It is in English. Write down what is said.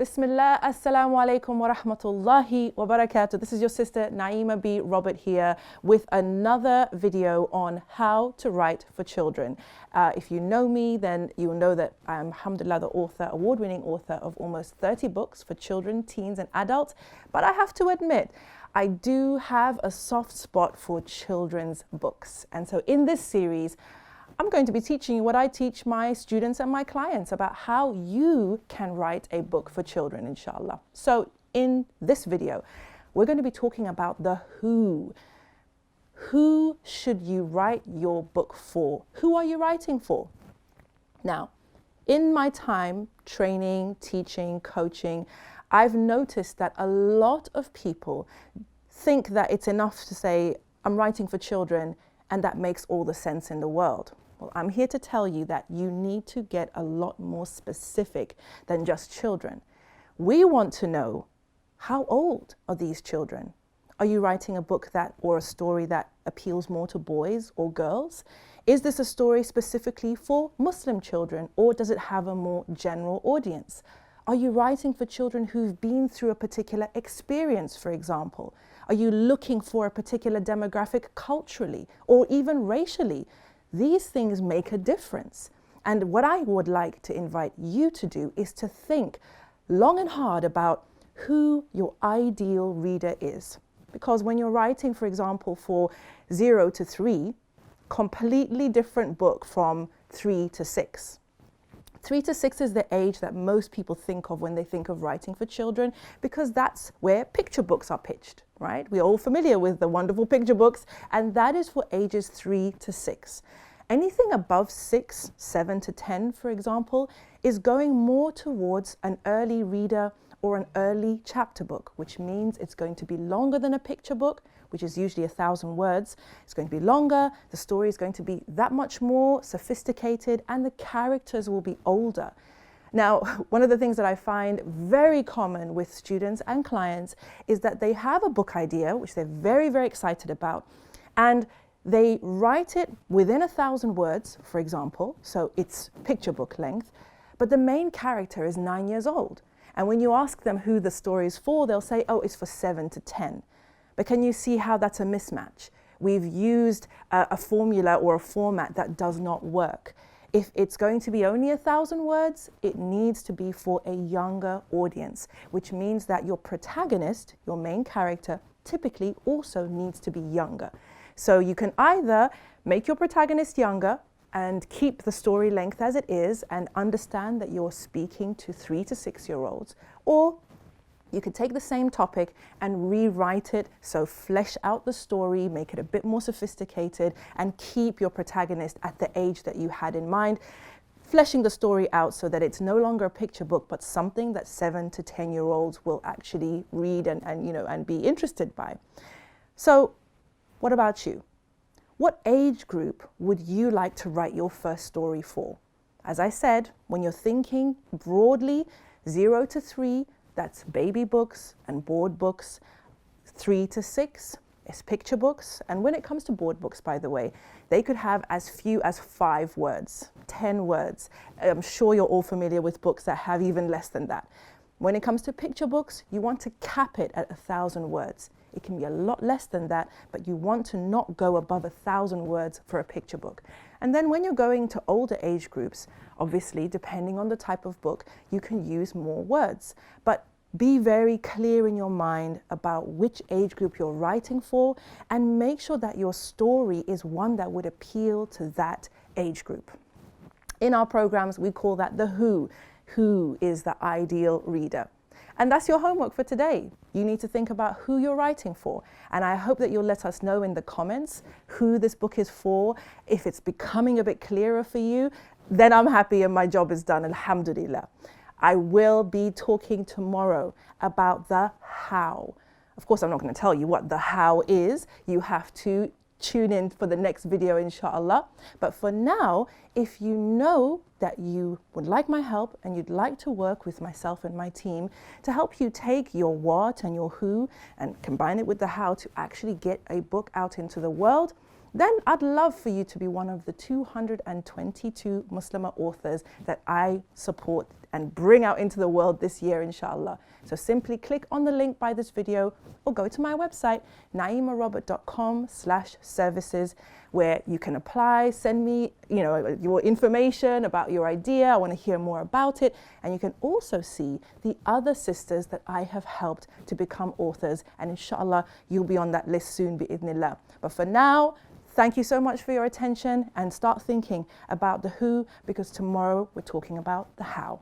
Bismillah, assalamu alaikum wa rahmatullahi wa barakatuh. This is your sister Naima B. Robert here with another video on how to write for children. If you know me, then you'll know that I'm, alhamdulillah, the author, award-winning author of almost 30 books for children, teens and adults. But I have to admit, I do have a soft spot for children's books. And so in this series, I'm going to be teaching you what I teach my students and my clients about how you can write a book for children, inshallah. So in this video, we're going to be talking about the who. Who should you write your book for? Who are you writing for? Now, in my time training, teaching, coaching, I've noticed that a lot of people think that it's enough to say, I'm writing for children, and that makes all the sense in the world. Well, I'm here to tell you that you need to get a lot more specific than just children. We want to know, how old are these children? Are you writing a book that or a story that appeals more to boys or girls? Is this a story specifically for Muslim children, or does it have a more general audience? Are you writing for children who've been through a particular experience, for example? Are you looking for a particular demographic culturally or even racially? These things make a difference. And what I would like to invite you to do is to think long and hard about who your ideal reader is. Because when you're writing, for example, for 0 to 3, completely different book from 3 to 6. 3 to 6 is the age that most people think of when they think of writing for children, because that's where picture books are pitched, right? We're all familiar with the wonderful picture books, and that is for ages 3 to 6. Anything above 6, 7 to 10, for example, is going more towards an early reader or an early chapter book, which means it's going to be longer than a picture book, which is usually 1,000 words. It's going to be longer, the story is going to be that much more sophisticated, and the characters will be older. Now, one of the things that I find very common with students and clients is that they have a book idea, which they're very, very excited about, and they write it within 1,000 words, for example, so it's picture book length, but the main character is 9 years old. And when you ask them who the story is for, they'll say, oh, it's for 7 to 10. But can you see how that's a mismatch? We've used a formula or a format that does not work. If it's going to be only 1,000 words, it needs to be for a younger audience, which means that your protagonist, your main character, typically also needs to be younger. So you can either make your protagonist younger and keep the story length as it is and understand that you're speaking to 3 to 6-year-olds, or you could take the same topic and rewrite it, so flesh out the story, make it a bit more sophisticated, and keep your protagonist at the age that you had in mind, fleshing the story out so that it's no longer a picture book, but something that 7 to 10-year-olds will actually read and be interested by. So what about you? What age group would you like to write your first story for? As I said, when you're thinking broadly, 0 to 3, that's baby books and board books. 3 to 6 is picture books. And when it comes to board books, by the way, they could have as few as 5 words, 10 words. I'm sure you're all familiar with books that have even less than that. When it comes to picture books, you want to cap it at 1,000 words. It can be a lot less than that, but you want to not go above 1,000 words for a picture book. And then when you're going to older age groups, obviously, depending on the type of book, you can use more words. But be very clear in your mind about which age group you're writing for, and make sure that your story is one that would appeal to that age group. In our programs, we call that the who. Who is the ideal reader? And that's your homework for today. You need to think about who you're writing for. And I hope that you'll let us know in the comments who this book is for. If it's becoming a bit clearer for you, then I'm happy and my job is done, alhamdulillah. I will be talking tomorrow about the how. Of course, I'm not going to tell you what the how is. You have to tune in for the next video, inshallah. But for now, if you know that you would like my help and you'd like to work with myself and my team to help you take your what and your who and combine it with the how to actually get a book out into the world, then I'd love for you to be one of the 222 Muslimah authors that I support and bring out into the world this year, inshallah. So simply click on the link by this video or go to my website, naimarobert.com/services, where you can apply, send me, your information about your idea. I want to hear more about it. And you can also see the other sisters that I have helped to become authors. And inshallah, you'll be on that list soon, bi'idhnillah. But for now, thank you so much for your attention, and start thinking about the who, because tomorrow we're talking about the how.